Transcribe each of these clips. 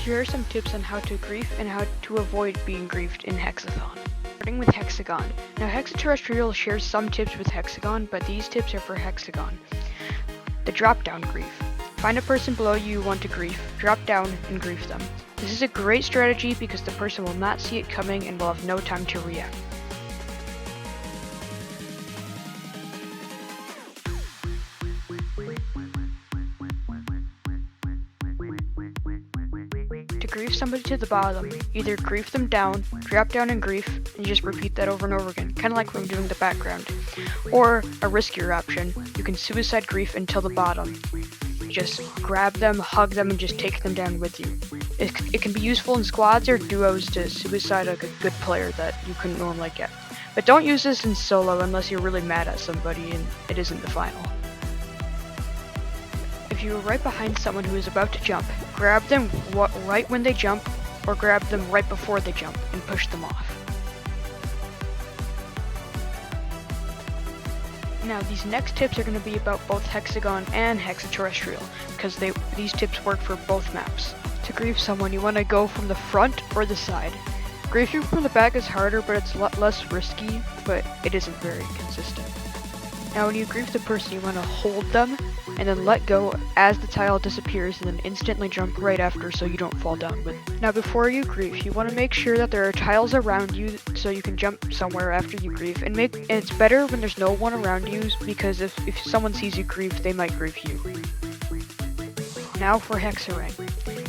Here are some tips on how to grief and how to avoid being griefed in Hex-a-thon. Starting with Hex-a-thon. Now Hex-a-terrestrial shares some tips with Hex-a-thon, but these tips are for Hex-a-thon. The drop-down grief. Find a person below you want to grief, drop down, and grief them. This is a great strategy because the person will not see it coming and will have no time to react. To grief somebody to the bottom, either grief them down, drop down and grief, and just repeat that over and over again, kind of like when I'm doing the background. Or a riskier option, you can suicide grief until the bottom. Just grab them, hug them, and just take them down with you. It can be useful in squads or duos to suicide like a good player that you couldn't normally get. But don't use this in solo unless you're really mad at somebody and it isn't the final. If you are right behind someone who is about to jump, grab them right when they jump, or grab them right before they jump and push them off. Now these next tips are going to be about both Hexagon and Hex-a-terrestrial, because these tips work for both maps. To grief someone, you want to go from the front or the side. Griefing from the back is harder, but it's a lot less risky, but it isn't very consistent. Now when you grief the person, you want to hold them, and then let go as the tile disappears, and then instantly jump right after so you don't fall down with it. Now before you grief, you want to make sure that there are tiles around you so you can jump somewhere after you grief, and it's better when there's no one around you, because if someone sees you grief, they might grief you. Now for Hex-a-ring.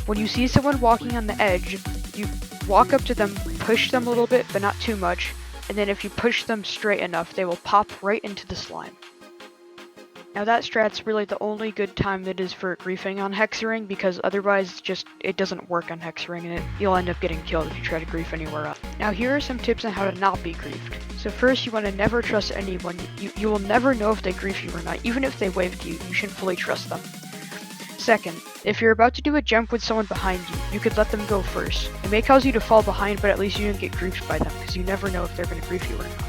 When you see someone walking on the edge, you walk up to them, push them a little bit, but not too much, and then if you push them straight enough, they will pop right into the slime. Now that strat's really the only good time that is for griefing on Hex-a-ring, because otherwise it doesn't work on Hex-a-ring and you'll end up getting killed if you try to grief anywhere else. Now here are some tips on how to not be griefed. So first, you want to never trust anyone. You will never know if they grief you or not. Even if they wave to you, you shouldn't fully trust them. Second, if you're about to do a jump with someone behind you, you could let them go first. It may cause you to fall behind, but at least you didn't get griefed by them, because you never know if they're going to grief you or not.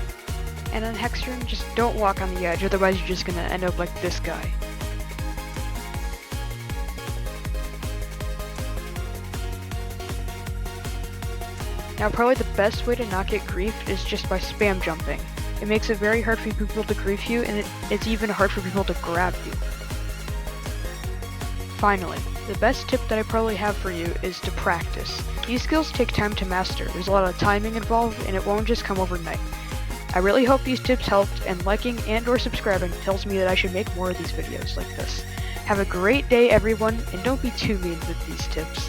And on Hex-a-ring, just don't walk on the edge, otherwise you're just gonna end up like this guy. Now probably the best way to not get griefed is just by spam jumping. It makes it very hard for people to grief you, and it's even hard for people to grab you. Finally, the best tip that I probably have for you is to practice. These skills take time to master, there's a lot of timing involved, and it won't just come overnight. I really hope these tips helped, and liking and or subscribing tells me that I should make more of these videos like this. Have a great day everyone, and don't be too mean with these tips.